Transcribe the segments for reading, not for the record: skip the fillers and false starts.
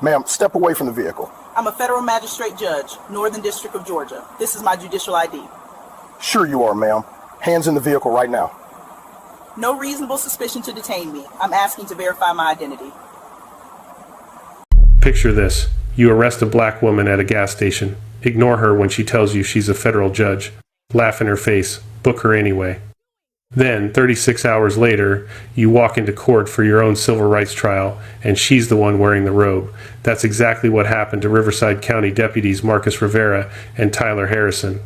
Ma'am, step away from the vehicle. I'm a federal magistrate judge, Northern District of Georgia. This is my judicial ID. Sure you are, ma'am. Hands in the vehicle right now. No reasonable suspicion to detain me. I'm asking to verify my identity. Picture this. You arrest a black woman at a gas station. Ignore her when she tells you she's a federal judge. Laugh in her face. Book her anyway. Then, 36 hours later, you walk into court for your own civil rights trial, and she's the one wearing the robe. That's exactly what happened to Riverside County deputies Marcus Rivera and Tyler Harrison.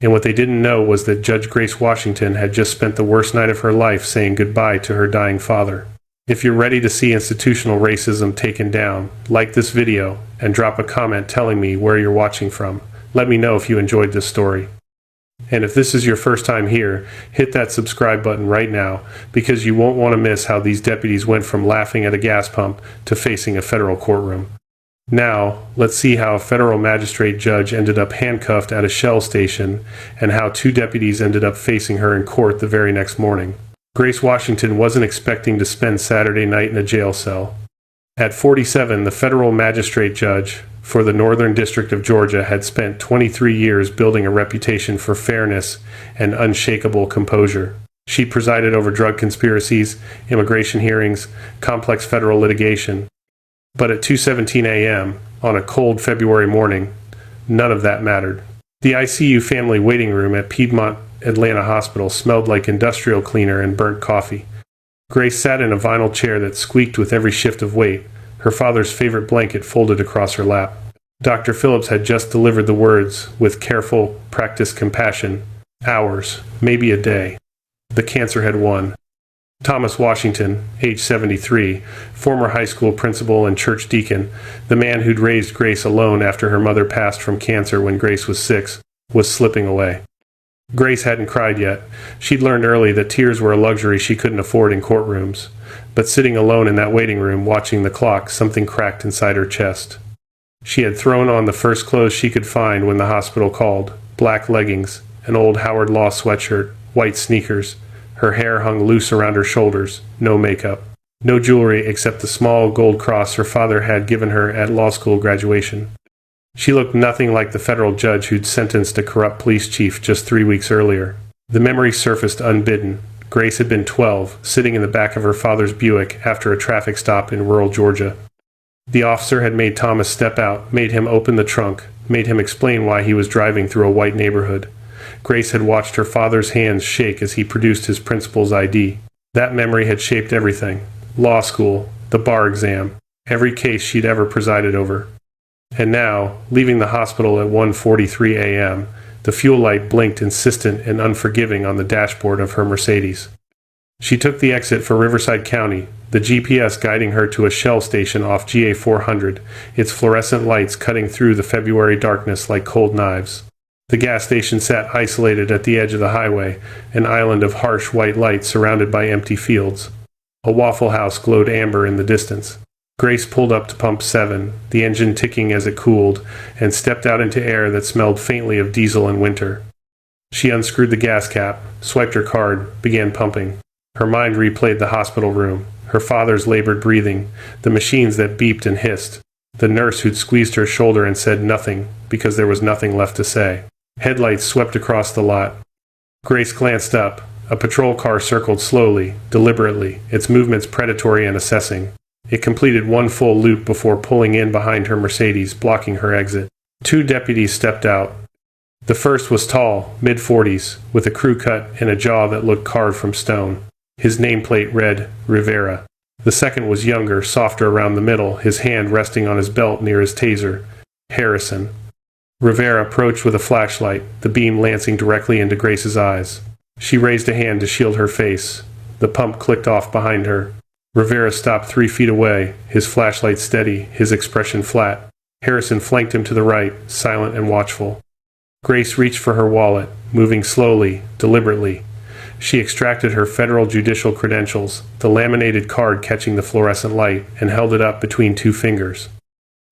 And what they didn't know was that Judge Grace Washington had just spent the worst night of her life saying goodbye to her dying father. If you're ready to see institutional racism taken down, like this video and drop a comment telling me where you're watching from. Let me know if you enjoyed this story. And if this is your first time here, hit that subscribe button right now, because you won't want to miss how these deputies went from laughing at a gas pump to facing a federal courtroom. Now, let's see how a federal magistrate judge ended up handcuffed at a Shell station, and how two deputies ended up facing her in court the very next morning. Grace Washington wasn't expecting to spend Saturday night in a jail cell. At 47, the federal magistrate judge for the Northern District of Georgia had spent 23 years building a reputation for fairness and unshakable composure. She presided over drug conspiracies, immigration hearings, complex federal litigation. But at 2:17 a.m., on a cold February morning, none of that mattered. The ICU family waiting room at Piedmont Atlanta Hospital smelled like industrial cleaner and burnt coffee. Grace sat in a vinyl chair that squeaked with every shift of weight, her father's favorite blanket folded across her lap. Dr. Phillips had just delivered the words, with careful, practiced compassion, hours, maybe a day. The cancer had won. Thomas Washington, age 73, former high school principal and church deacon, the man who'd raised Grace alone after her mother passed from cancer when Grace was 6, was slipping away. Grace hadn't cried yet. She'd learned early that tears were a luxury she couldn't afford in courtrooms. But sitting alone in that waiting room, watching the clock, something cracked inside her chest. She had thrown on the first clothes she could find when the hospital called. Black leggings, an old Howard Law sweatshirt, white sneakers. Her hair hung loose around her shoulders, no makeup. No jewelry except the small gold cross her father had given her at law school graduation. She looked nothing like the federal judge who'd sentenced a corrupt police chief just 3 weeks earlier. The memory surfaced unbidden. Grace had been 12, sitting in the back of her father's Buick after a traffic stop in rural Georgia. The officer had made Thomas step out, made him open the trunk, made him explain why he was driving through a white neighborhood. Grace had watched her father's hands shake as he produced his principal's ID. That memory had shaped everything. Law school, the bar exam, every case she'd ever presided over. And now, leaving the hospital at 1:43 a.m., the fuel light blinked insistent and unforgiving on the dashboard of her Mercedes. She took the exit for Riverside County, the GPS guiding her to a Shell station off GA 400, its fluorescent lights cutting through the February darkness like cold knives. The gas station sat isolated at the edge of the highway, an island of harsh white light surrounded by empty fields. A Waffle House glowed amber in the distance. Grace pulled up to pump 7, the engine ticking as it cooled, and stepped out into air that smelled faintly of diesel and winter. She unscrewed the gas cap, swiped her card, began pumping. Her mind replayed the hospital room, her father's labored breathing, the machines that beeped and hissed, the nurse who'd squeezed her shoulder and said nothing, because there was nothing left to say. Headlights swept across the lot. Grace glanced up. A patrol car circled slowly, deliberately, its movements predatory and assessing. It completed one full loop before pulling in behind her Mercedes, blocking her exit. 2 deputies stepped out. The first was tall, mid-40s, with a crew cut and a jaw that looked carved from stone. His nameplate read, Rivera. The second was younger, softer around the middle, his hand resting on his belt near his taser. Harrison. Rivera approached with a flashlight, the beam lancing directly into Grace's eyes. She raised a hand to shield her face. The pump clicked off behind her. Rivera stopped 3 feet away, his flashlight steady, his expression flat. Harrison flanked him to the right, silent and watchful. Grace reached for her wallet, moving slowly, deliberately. She extracted her federal judicial credentials, the laminated card catching the fluorescent light, and held it up between 2 fingers.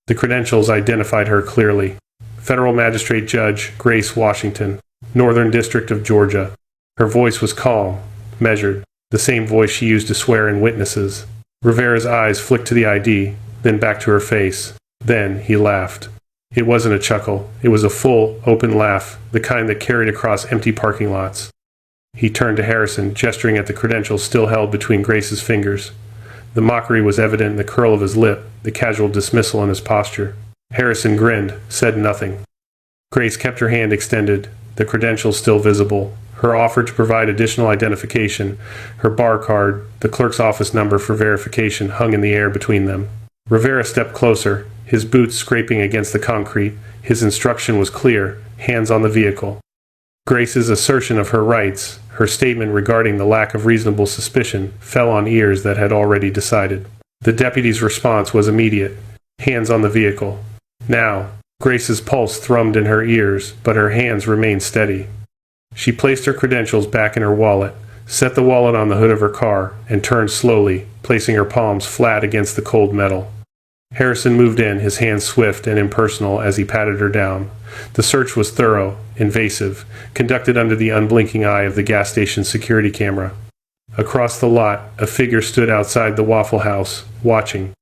The credentials identified her clearly. Federal Magistrate Judge Grace Washington, Northern District of Georgia. Her voice was calm, measured, the same voice she used to swear in witnesses. Rivera's eyes flicked to the ID, then back to her face. Then he laughed. It wasn't a chuckle. It was a full, open laugh, the kind that carried across empty parking lots. He turned to Harrison, gesturing at the credentials still held between Grace's fingers. The mockery was evident in the curl of his lip, the casual dismissal in his posture. Harrison grinned, said nothing. Grace kept her hand extended, the credentials still visible. Her offer to provide additional identification, her bar card, the clerk's office number for verification hung in the air between them. Rivera stepped closer, his boots scraping against the concrete. His instruction was clear, hands on the vehicle. Grace's assertion of her rights, her statement regarding the lack of reasonable suspicion, fell on ears that had already decided. The deputy's response was immediate. Hands on the vehicle. Now. Grace's pulse thrummed in her ears, but her hands remained steady. She placed her credentials back in her wallet, set the wallet on the hood of her car, and turned slowly, placing her palms flat against the cold metal. Harrison moved in, his hands swift and impersonal as he patted her down. The search was thorough, invasive, conducted under the unblinking eye of the gas station security camera. Across the lot, a figure stood outside the Waffle House, watching.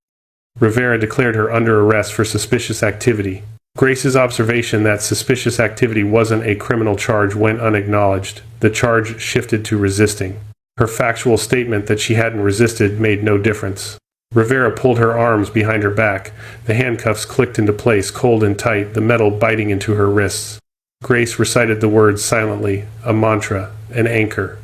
Rivera declared her under arrest for suspicious activity. Grace's observation that suspicious activity wasn't a criminal charge went unacknowledged. The charge shifted to resisting. Her factual statement that she hadn't resisted made no difference. Rivera pulled her arms behind her back. The handcuffs clicked into place, cold and tight, the metal biting into her wrists. Grace recited the words silently, a mantra, an anchor.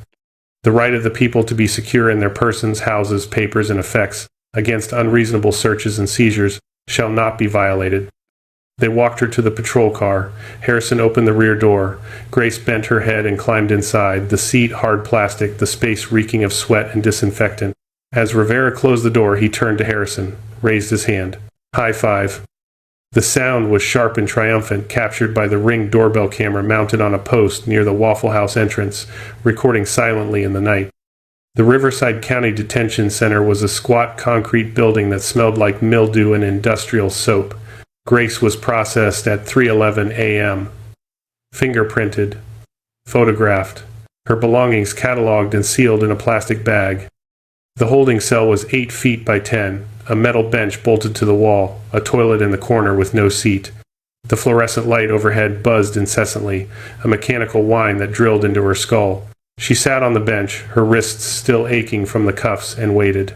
The right of the people to be secure in their persons, houses, papers, and effects against unreasonable searches and seizures shall not be violated. They walked her to the patrol car. Harrison opened the rear door. Grace bent her head and climbed inside, the seat hard plastic, the space reeking of sweat and disinfectant. As Rivera closed the door, he turned to Harrison, raised his hand. High five. The sound was sharp and triumphant, captured by the Ring doorbell camera mounted on a post near the Waffle House entrance, recording silently in the night. The Riverside County Detention Center was a squat concrete building that smelled like mildew and industrial soap. Grace was processed at 3:11 a.m. Fingerprinted. Photographed. Her belongings cataloged and sealed in a plastic bag. The holding cell was 8 feet by 10, a metal bench bolted to the wall, a toilet in the corner with no seat. The fluorescent light overhead buzzed incessantly, a mechanical whine that drilled into her skull. She sat on the bench, her wrists still aching from the cuffs, and waited.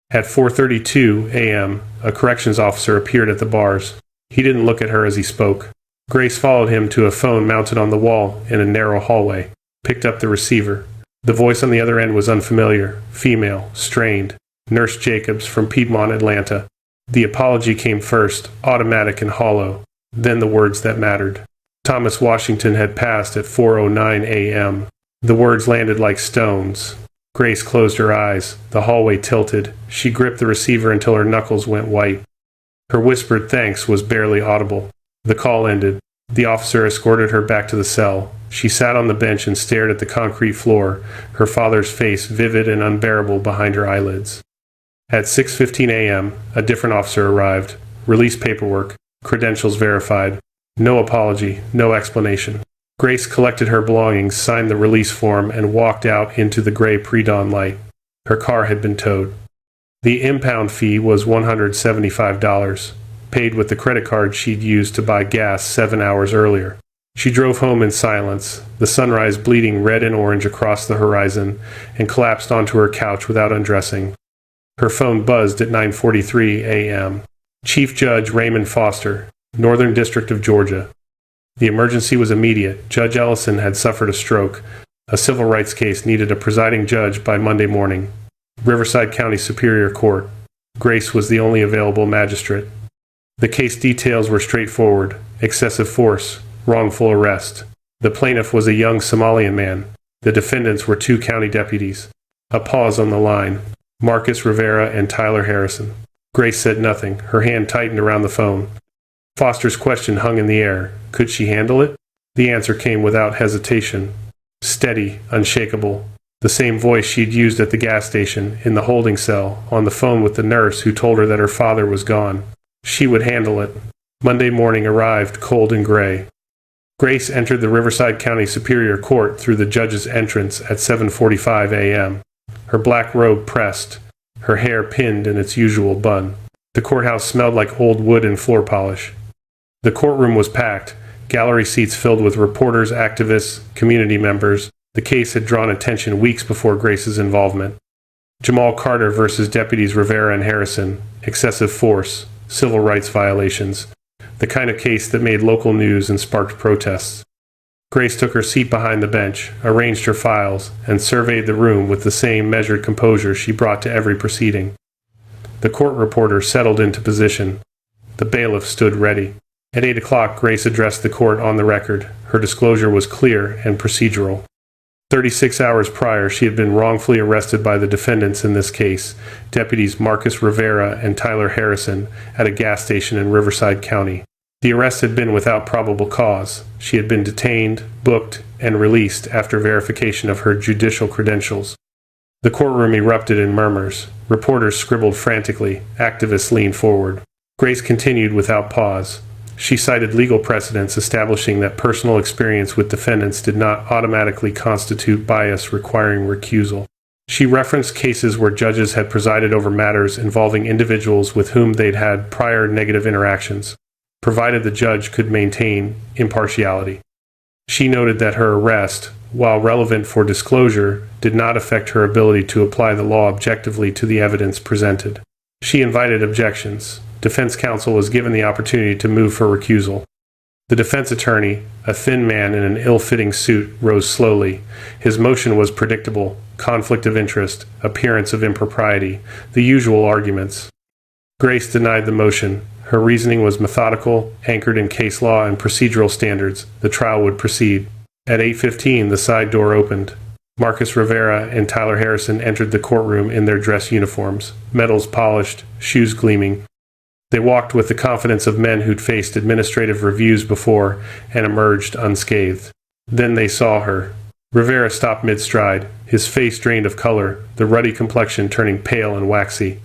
At 4:32 a.m., a corrections officer appeared at the bars. He didn't look at her as he spoke. Grace followed him to a phone mounted on the wall in a narrow hallway, picked up the receiver. The voice on the other end was unfamiliar, female, strained. Nurse Jacobs from Piedmont, Atlanta. The apology came first, automatic and hollow, then the words that mattered. Thomas Washington had passed at 4:09 a.m. The words landed like stones. Grace closed her eyes. The hallway tilted. She gripped the receiver until her knuckles went white. Her whispered thanks was barely audible. The call ended. The officer escorted her back to the cell. She sat on the bench and stared at the concrete floor, her father's face vivid and unbearable behind her eyelids. At 6:15 a.m., a different officer arrived. Release paperwork. Credentials verified. No apology, no explanation. Grace collected her belongings, signed the release form, and walked out into the gray pre-dawn light. Her car had been towed. The impound fee was $175, paid with the credit card she'd used to buy gas 7 hours earlier. She drove home in silence, the sunrise bleeding red and orange across the horizon, and collapsed onto her couch without undressing. Her phone buzzed at 9:43 a.m. Chief Judge Raymond Foster, Northern District of Georgia. The emergency was immediate. Judge Ellison had suffered a stroke. A civil rights case needed a presiding judge by Monday morning. Riverside County Superior Court. Grace was the only available magistrate. The case details were straightforward. Excessive force. Wrongful arrest. The plaintiff was a young Somalian man. The defendants were 2 county deputies. A pause on the line. Marcus Rivera and Tyler Harrison. Grace said nothing. Her hand tightened around the phone. Foster's question hung in the air. Could she handle it? The answer came without hesitation. Steady, unshakable. The same voice she'd used at the gas station, in the holding cell, on the phone with the nurse who told her that her father was gone. She would handle it. Monday morning arrived, cold and gray. Grace entered the Riverside County Superior Court through the judge's entrance at 7:45 a.m. Her black robe pressed, her hair pinned in its usual bun. The courthouse smelled like old wood and floor polish. The courtroom was packed, gallery seats filled with reporters, activists, community members. The case had drawn attention weeks before Grace's involvement. Jamal Carter versus Deputies Rivera and Harrison, excessive force, civil rights violations, the kind of case that made local news and sparked protests. Grace took her seat behind the bench, arranged her files, and surveyed the room with the same measured composure she brought to every proceeding. The court reporter settled into position. The bailiff stood ready. At 8 o'clock, Grace addressed the court on the record. Her disclosure was clear and procedural. 36 hours prior, she had been wrongfully arrested by the defendants in this case, Deputies Marcus Rivera and Tyler Harrison, at a gas station in Riverside County. The arrest had been without probable cause. She had been detained, booked, and released after verification of her judicial credentials. The courtroom erupted in murmurs. Reporters scribbled frantically. Activists leaned forward. Grace continued without pause. She cited legal precedents establishing that personal experience with defendants did not automatically constitute bias requiring recusal. She referenced cases where judges had presided over matters involving individuals with whom they'd had prior negative interactions, provided the judge could maintain impartiality. She noted that her arrest, while relevant for disclosure, did not affect her ability to apply the law objectively to the evidence presented. She invited objections. Defense counsel was given the opportunity to move for recusal. The defense attorney, a thin man in an ill-fitting suit, rose slowly. His motion was predictable: conflict of interest, appearance of impropriety, the usual arguments. Grace denied the motion. Her reasoning was methodical, anchored in case law and procedural standards. The trial would proceed. At 8:15, the side door opened. Marcus Rivera and Tyler Harrison entered the courtroom in their dress uniforms, medals polished, shoes gleaming. They walked with the confidence of men who'd faced administrative reviews before and emerged unscathed. Then they saw her. Rivera stopped mid-stride, his face drained of color, the ruddy complexion turning pale and waxy.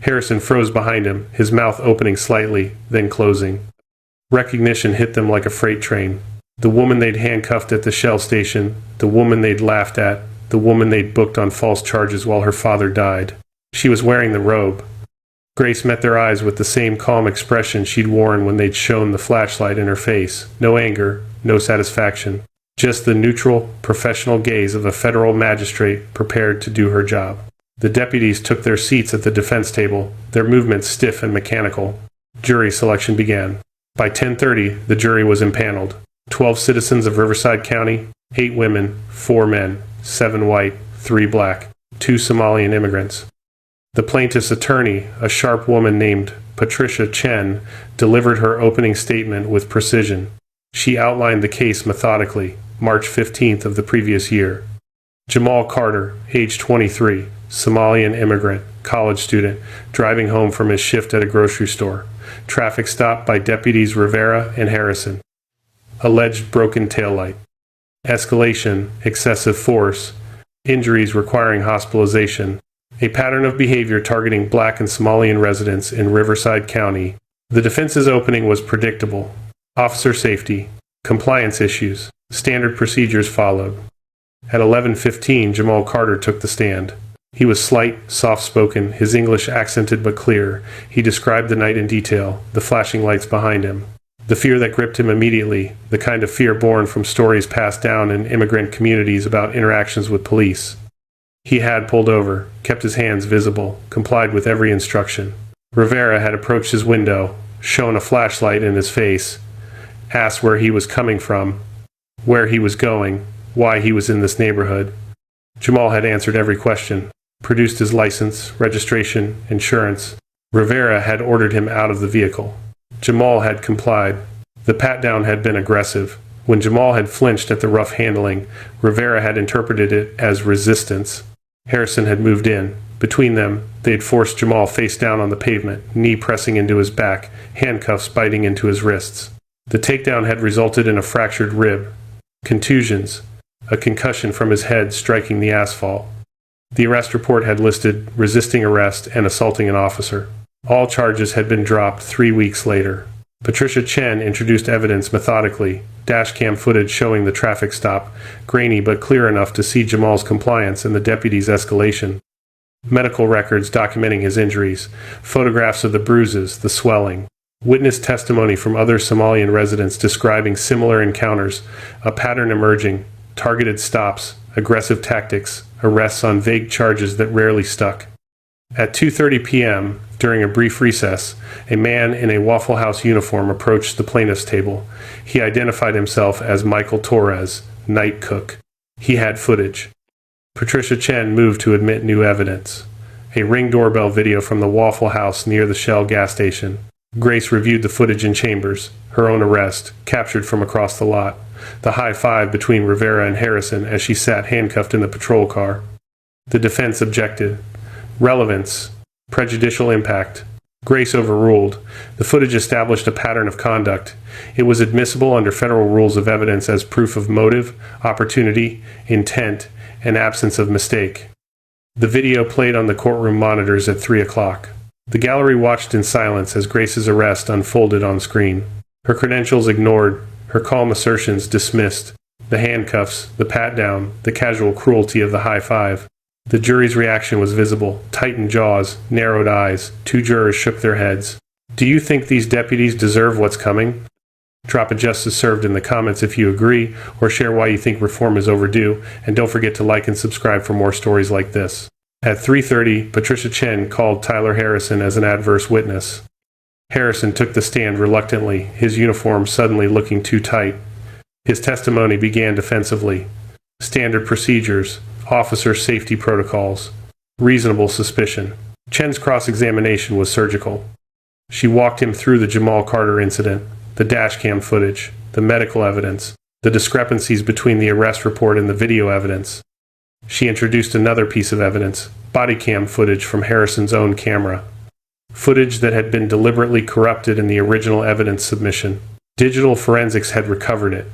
Harrison froze behind him, his mouth opening slightly, then closing. Recognition hit them like a freight train. The woman they'd handcuffed at the Shell station, the woman they'd laughed at, the woman they'd booked on false charges while her father died. She was wearing the robe. Grace met their eyes with the same calm expression she'd worn when they'd shone the flashlight in her face. No anger, no satisfaction. Just the neutral, professional gaze of a federal magistrate prepared to do her job. The deputies took their seats at the defense table, their movements stiff and mechanical. Jury selection began. By 10:30, the jury was impaneled. 12 citizens of Riverside County, 8 women, 4 men, 7 white, 3 black, 2 Somalian immigrants. The plaintiff's attorney, a sharp woman named Patricia Chen, delivered her opening statement with precision. She outlined the case methodically. March 15th of the previous year. Jamal Carter, age 23, Somalian immigrant, college student, driving home from his shift at a grocery store. Traffic stop by deputies Rivera and Harrison. Alleged broken taillight. Escalation, excessive force, injuries requiring hospitalization. A pattern of behavior targeting black and Somalian residents in Riverside County. The defense's opening was predictable. Officer safety, compliance issues, standard procedures followed. At 11:15, Jamal Carter took the stand. He was slight, soft-spoken, his English accented but clear. He described the night in detail, the flashing lights behind him. The fear that gripped him immediately, the kind of fear born from stories passed down in immigrant communities about interactions with police. He had pulled over, kept his hands visible, complied with every instruction. Rivera had approached his window, shone a flashlight in his face, asked where he was coming from, where he was going, why he was in this neighborhood. Jamal had answered every question, produced his license, registration, insurance. Rivera had ordered him out of the vehicle. Jamal had complied. The pat-down had been aggressive. When Jamal had flinched at the rough handling, Rivera had interpreted it as resistance. Harrison had moved in. Between them, they had forced Jamal face down on the pavement, knee pressing into his back, handcuffs biting into his wrists. The takedown had resulted in a fractured rib, contusions, a concussion from his head striking the asphalt. The arrest report had listed resisting arrest and assaulting an officer. All charges had been dropped 3 weeks later. Patricia Chen introduced evidence methodically, dashcam footage showing the traffic stop, grainy but clear enough to see Jamal's compliance and the deputy's escalation. medical records documenting his injuries, photographs of the bruises, the swelling, witness testimony from other Somalian residents describing similar encounters, a pattern emerging, targeted stops, aggressive tactics, arrests on vague charges that rarely stuck. At 2:30 p.m., during a brief recess, a man in a Waffle House uniform approached the plaintiff's table. He identified himself as Michael Torres, night cook. He had footage. Patricia Chen moved to admit new evidence. A Ring doorbell video from the Waffle House near the Shell gas station. Grace reviewed the footage in chambers, her own arrest, captured from across the lot. The high five between Rivera and Harrison as she sat handcuffed in the patrol car. The defense objected. Relevance. Prejudicial impact. Grace overruled. The footage established a pattern of conduct. It was admissible under federal rules of evidence as proof of motive, opportunity, intent, and absence of mistake. The video played on the courtroom monitors at 3 o'clock. The gallery watched in silence as Grace's arrest unfolded on screen. Her credentials ignored, her calm assertions dismissed, the handcuffs, the pat-down, the casual cruelty of the high five. The jury's reaction was visible, tightened jaws, narrowed eyes. 2 jurors shook their heads. Do you think these deputies deserve what's coming? Drop a justice served in the comments if you agree, or share why you think reform is overdue, and don't forget to like and subscribe for more stories like this. At 3:30, Patricia Chen called Tyler Harrison as an adverse witness. Harrison took the stand reluctantly, his uniform suddenly looking too tight. His testimony began defensively. Standard procedures, officer safety protocols, reasonable suspicion. Chen's cross-examination was surgical. She walked him through the Jamal Carter incident, the dashcam footage, the medical evidence, the discrepancies between the arrest report and the video evidence. She introduced another piece of evidence, body cam footage from Harrison's own camera. Footage that had been deliberately corrupted in the original evidence submission. Digital forensics had recovered it.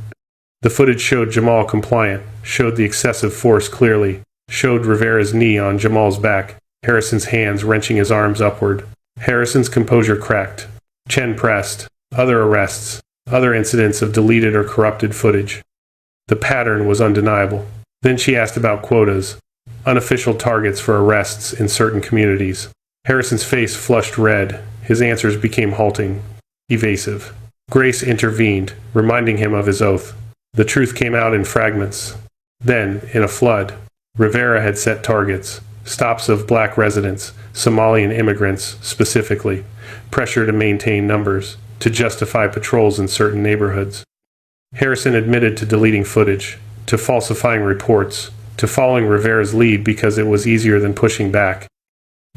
The footage showed Jamal compliant, showed the excessive force clearly, showed Rivera's knee on Jamal's back, Harrison's hands wrenching his arms upward. Harrison's composure cracked. Chen pressed. Other arrests, other incidents of deleted or corrupted footage. The pattern was undeniable. Then she asked about quotas, unofficial targets for arrests in certain communities. Harrison's face flushed red. His answers became halting, evasive. Grace intervened, reminding him of his oath. The truth came out in fragments. Then, in a flood, Rivera had set targets, stops of black residents, Somalian immigrants specifically, pressure to maintain numbers, to justify patrols in certain neighborhoods. Harrison admitted to deleting footage, to falsifying reports, to following Rivera's lead because it was easier than pushing back.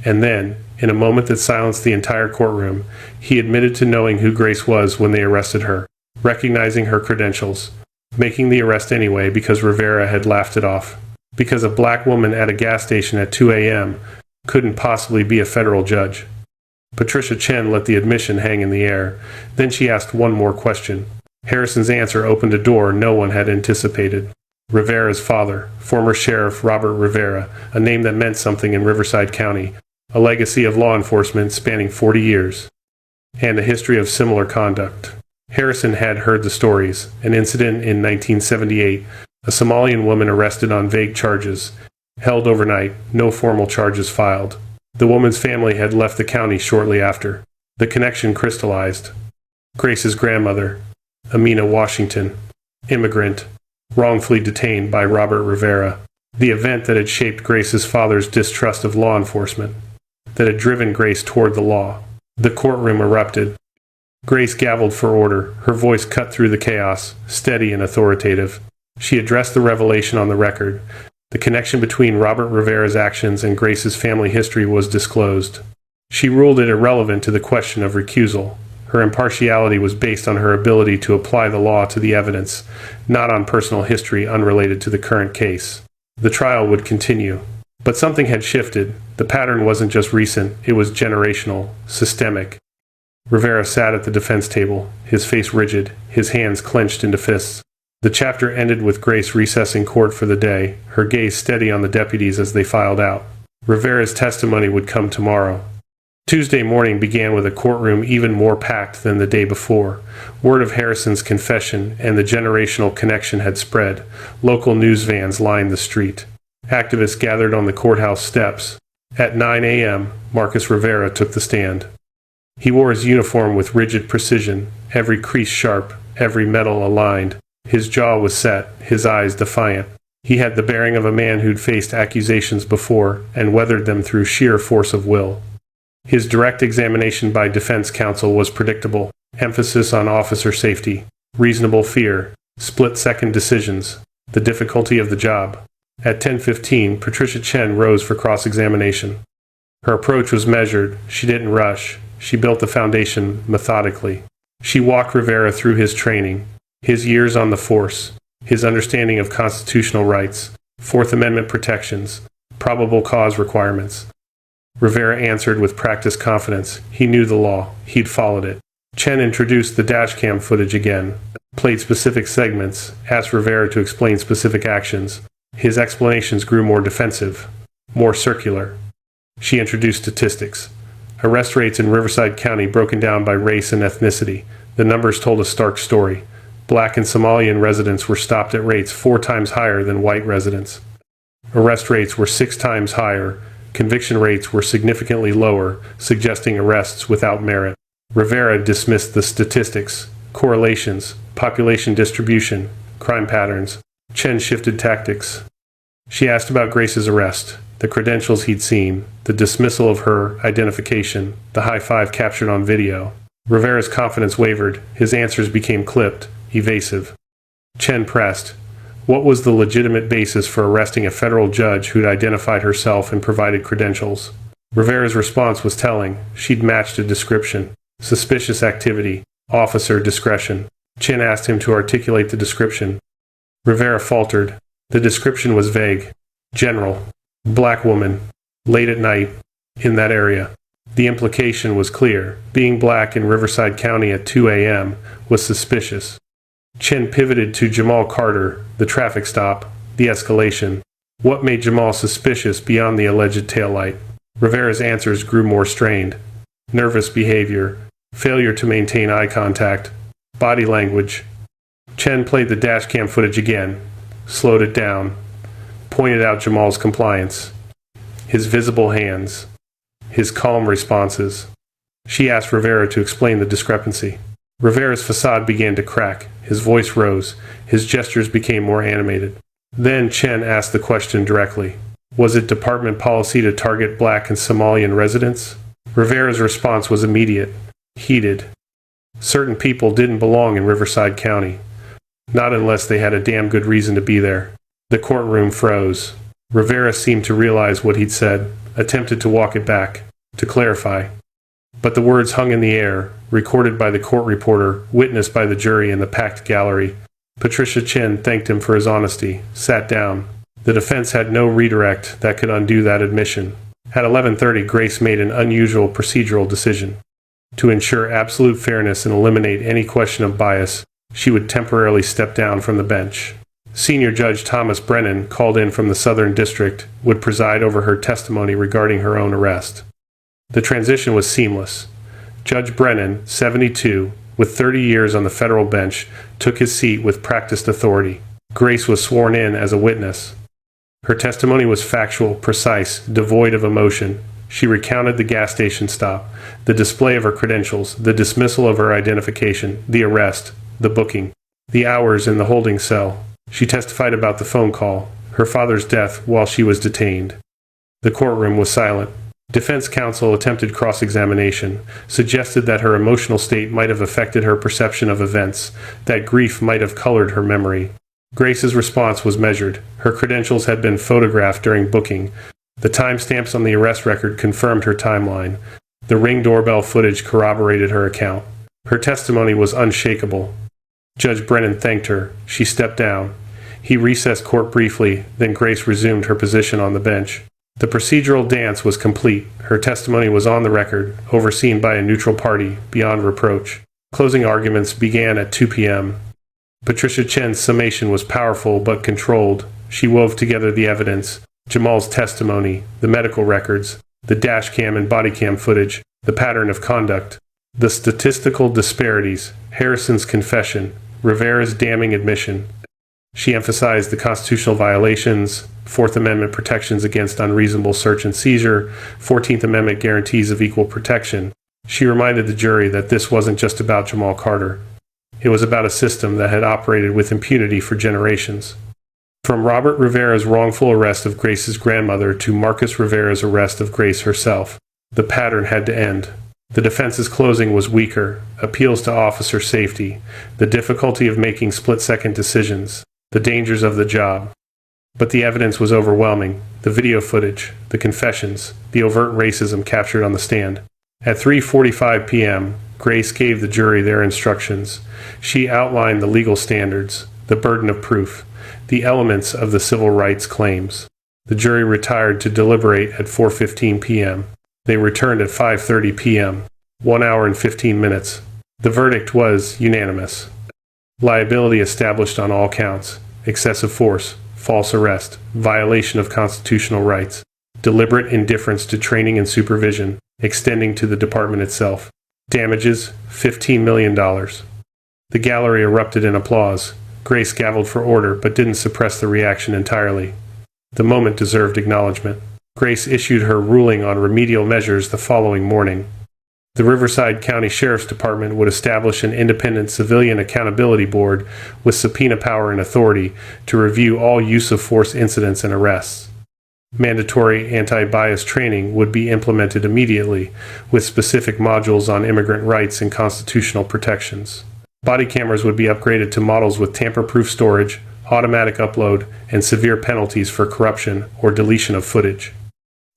And then, in a moment that silenced the entire courtroom, he admitted to knowing who Grace was when they arrested her, recognizing her credentials, making the arrest anyway because Rivera had laughed it off. Because a black woman at a gas station at 2 a.m. couldn't possibly be a federal judge. Patricia Chen let the admission hang in the air. Then she asked one more question. Harrison's answer opened a door no one had anticipated. Rivera's father, former Sheriff Robert Rivera, a name that meant something in Riverside County, a legacy of law enforcement spanning 40 years, and a history of similar conduct. Harrison had heard the stories, an incident in 1978, a Somalian woman arrested on vague charges, held overnight, no formal charges filed. The woman's family had left the county shortly after. The connection crystallized. Grace's grandmother, Amina Washington, immigrant, wrongfully detained by Robert Rivera. The event that had shaped Grace's father's distrust of law enforcement, that had driven Grace toward the law. The courtroom erupted. Grace gavelled for order, her voice cut through the chaos, steady and authoritative. She addressed the revelation on the record. The connection between Robert Rivera's actions and Grace's family history was disclosed. She ruled it irrelevant to the question of recusal. Her impartiality was based on her ability to apply the law to the evidence, not on personal history unrelated to the current case. The trial would continue. But something had shifted. The pattern wasn't just recent, it was generational, systemic. Rivera sat at the defense table, his face rigid, his hands clenched into fists. The chapter ended with Grace recessing court for the day, her gaze steady on the deputies as they filed out. Rivera's testimony would come tomorrow. Tuesday morning began with a courtroom even more packed than the day before. Word of Harrison's confession and the generational connection had spread. Local news vans lined the street. Activists gathered on the courthouse steps. At 9 a.m., Marcus Rivera took the stand. He wore his uniform with rigid precision, every crease sharp, every metal aligned. His jaw was set, his eyes defiant. He had the bearing of a man who'd faced accusations before and weathered them through sheer force of will. His direct examination by defense counsel was predictable, emphasis on officer safety, reasonable fear, split-second decisions, the difficulty of the job. At 10:15, Patricia Chen rose for cross-examination. Her approach was measured. She didn't rush. She built the foundation methodically. She walked Rivera through his training, his years on the force, his understanding of constitutional rights, Fourth Amendment protections, probable cause requirements. Rivera answered with practiced confidence. He knew the law. He'd followed it. Chen introduced the dashcam footage again, played specific segments, asked Rivera to explain specific actions. His explanations grew more defensive, more circular. She introduced statistics. Arrest rates in Riverside County broken down by race and ethnicity. The numbers told a stark story. Black and Somalian residents were stopped at rates 4 times higher than white residents. Arrest rates were 6 times higher. Conviction rates were significantly lower, suggesting arrests without merit. Rivera dismissed the statistics, correlations, population distribution, crime patterns. Chen shifted tactics. She asked about Grace's arrest, the credentials he'd seen, the dismissal of her identification, the high five captured on video. Rivera's confidence wavered. His answers became clipped, evasive. Chen pressed. What was the legitimate basis for arresting a federal judge who'd identified herself and provided credentials? Rivera's response was telling. She'd matched a description. Suspicious activity, officer discretion. Chen asked him to articulate the description. Rivera faltered. The description was vague. General. Black woman. Late at night. In that area. The implication was clear. Being black in Riverside County at 2 a.m. was suspicious. Chen pivoted to Jamal Carter, the traffic stop, the escalation. What made Jamal suspicious beyond the alleged taillight? Rivera's answers grew more strained. Nervous behavior. Failure to maintain eye contact. Body language. Chen played the dashcam footage again, slowed it down, pointed out Jamal's compliance, his visible hands, his calm responses. She asked Rivera to explain the discrepancy. Rivera's facade began to crack. His voice rose. His gestures became more animated. Then Chen asked the question directly. Was it department policy to target black and Somalian residents? Rivera's response was immediate, heated. Certain people didn't belong in Riverside County. Not unless they had a damn good reason to be there. The courtroom froze. Rivera seemed to realize what he'd said, attempted to walk it back, to clarify. But the words hung in the air, recorded by the court reporter, witnessed by the jury in the packed gallery. Patricia Chen thanked him for his honesty, sat down. The defense had no redirect that could undo that admission. At 11:30, Grace made an unusual procedural decision. To ensure absolute fairness and eliminate any question of bias, she would temporarily step down from the bench. Senior Judge Thomas Brennan, called in from the Southern District, would preside over her testimony regarding her own arrest. The transition was seamless. Judge Brennan, 72, with 30 years on the federal bench, took his seat with practiced authority. Grace was sworn in as a witness. Her testimony was factual, precise, devoid of emotion. She recounted the gas station stop, the display of her credentials, the dismissal of her identification, the arrest, the booking, the hours in the holding cell. She testified about the phone call, her father's death while she was detained. The courtroom was silent. Defense counsel attempted cross-examination, suggested that her emotional state might have affected her perception of events, that grief might have colored her memory. Grace's response was measured. Her credentials had been photographed during booking. The timestamps on the arrest record confirmed her timeline. The Ring doorbell footage corroborated her account. Her testimony was unshakable. Judge Brennan thanked her. She stepped down. He recessed court briefly, then Grace resumed her position on the bench. The procedural dance was complete. Her testimony was on the record, overseen by a neutral party, beyond reproach. Closing arguments began at 2 p.m. Patricia Chen's summation was powerful but controlled. She wove together the evidence, Jamal's testimony, the medical records, the dashcam and bodycam footage, the pattern of conduct, the statistical disparities, Harrison's confession, Rivera's damning admission. She emphasized the constitutional violations, Fourth Amendment protections against unreasonable search and seizure, 14th Amendment guarantees of equal protection. She reminded the jury that this wasn't just about Jamal Carter. It was about a system that had operated with impunity for generations. From Robert Rivera's wrongful arrest of Grace's grandmother to Marcus Rivera's arrest of Grace herself, the pattern had to end. The defense's closing was weaker, appeals to officer safety, the difficulty of making split-second decisions, the dangers of the job. But the evidence was overwhelming, the video footage, the confessions, the overt racism captured on the stand. At 3:45 p.m., Grace gave the jury their instructions. She outlined the legal standards, the burden of proof, the elements of the civil rights claims. The jury retired to deliberate at 4:15 p.m. They returned at 5:30 p.m., 1 hour and 15 minutes. The verdict was unanimous. Liability established on all counts: excessive force, false arrest, violation of constitutional rights, deliberate indifference to training and supervision, extending to the department itself. Damages, $15 million. The gallery erupted in applause. Grace gavelled for order but didn't suppress the reaction entirely. The moment deserved acknowledgement. Grace issued her ruling on remedial measures the following morning. The Riverside County Sheriff's Department would establish an independent civilian accountability board with subpoena power and authority to review all use of force incidents and arrests. Mandatory anti-bias training would be implemented immediately, with specific modules on immigrant rights and constitutional protections. Body cameras would be upgraded to models with tamper-proof storage, automatic upload, and severe penalties for corruption or deletion of footage.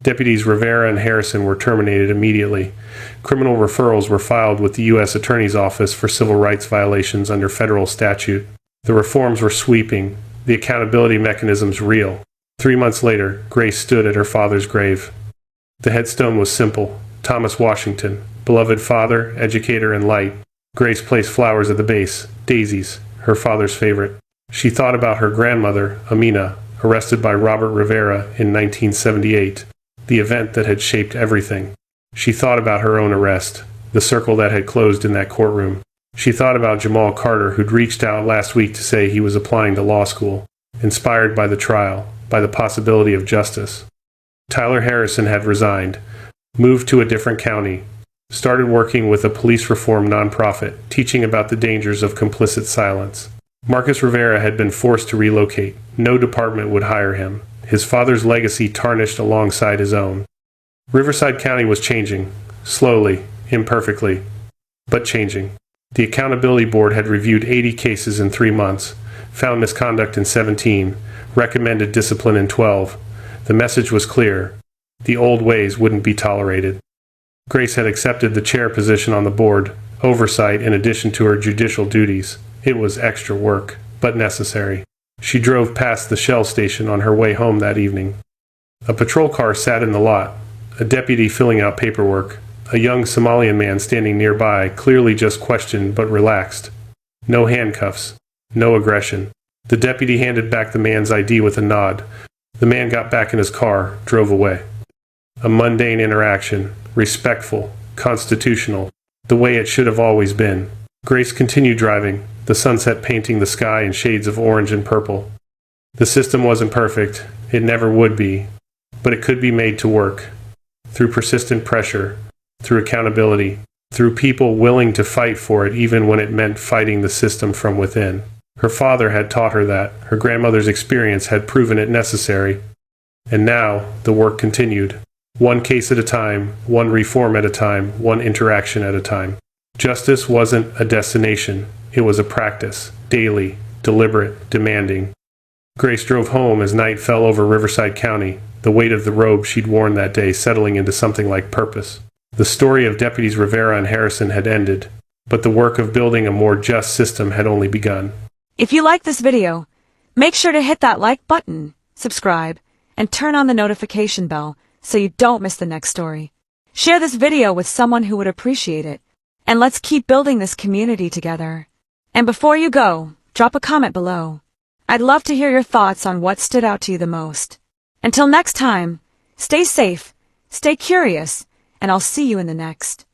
Deputies Rivera and Harrison were terminated immediately. Criminal referrals were filed with the U.S. Attorney's Office for civil rights violations under federal statute. The reforms were sweeping, the accountability mechanisms real. 3 months later, Grace stood at her father's grave. The headstone was simple: Thomas Washington, beloved father, educator, and light. Grace placed flowers at the base, daisies, her father's favorite. She thought about her grandmother, Amina, arrested by Robert Rivera in 1978, the event that had shaped everything. She thought about her own arrest, the circle that had closed in that courtroom. She thought about Jamal Carter, who'd reached out last week to say he was applying to law school, inspired by the trial, by the possibility of justice. Tyler Harrison had resigned, moved to a different county, started working with a police reform nonprofit, teaching about the dangers of complicit silence. Marcus Rivera had been forced to relocate. No department would hire him. His father's legacy tarnished alongside his own. Riverside County was changing, slowly, imperfectly, but changing. The Accountability Board had reviewed 80 cases in 3 months, found misconduct in 17, recommended discipline in 12. The message was clear: the old ways wouldn't be tolerated. Grace had accepted the chair position on the board, oversight in addition to her judicial duties. It was extra work, but necessary. She drove past the Shell station on her way home that evening. A patrol car sat in the lot, a deputy filling out paperwork, a young Somalian man standing nearby, clearly just questioned but relaxed. No handcuffs, no aggression. The deputy handed back the man's ID with a nod. The man got back in his car, drove away. A mundane interaction, respectful, constitutional, the way it should have always been. Grace continued driving, the sunset painting the sky in shades of orange and purple. The system wasn't perfect, it never would be, but it could be made to work. Through persistent pressure, through accountability, through people willing to fight for it even when it meant fighting the system from within. Her father had taught her that. Her grandmother's experience had proven it necessary. And now, the work continued. One case at a time, one reform at a time, one interaction at a time. Justice wasn't a destination. It was a practice, daily, deliberate, demanding. Grace drove home as night fell over Riverside County, the weight of the robe she'd worn that day settling into something like purpose. The story of Deputies Rivera and Harrison had ended, but the work of building a more just system had only begun. If you like this video, make sure to hit that like button, subscribe, and turn on the notification bell so you don't miss the next story. Share this video with someone who would appreciate it, and let's keep building this community together. And before you go, drop a comment below. I'd love to hear your thoughts on what stood out to you the most. Until next time, stay safe, stay curious, and I'll see you in the next.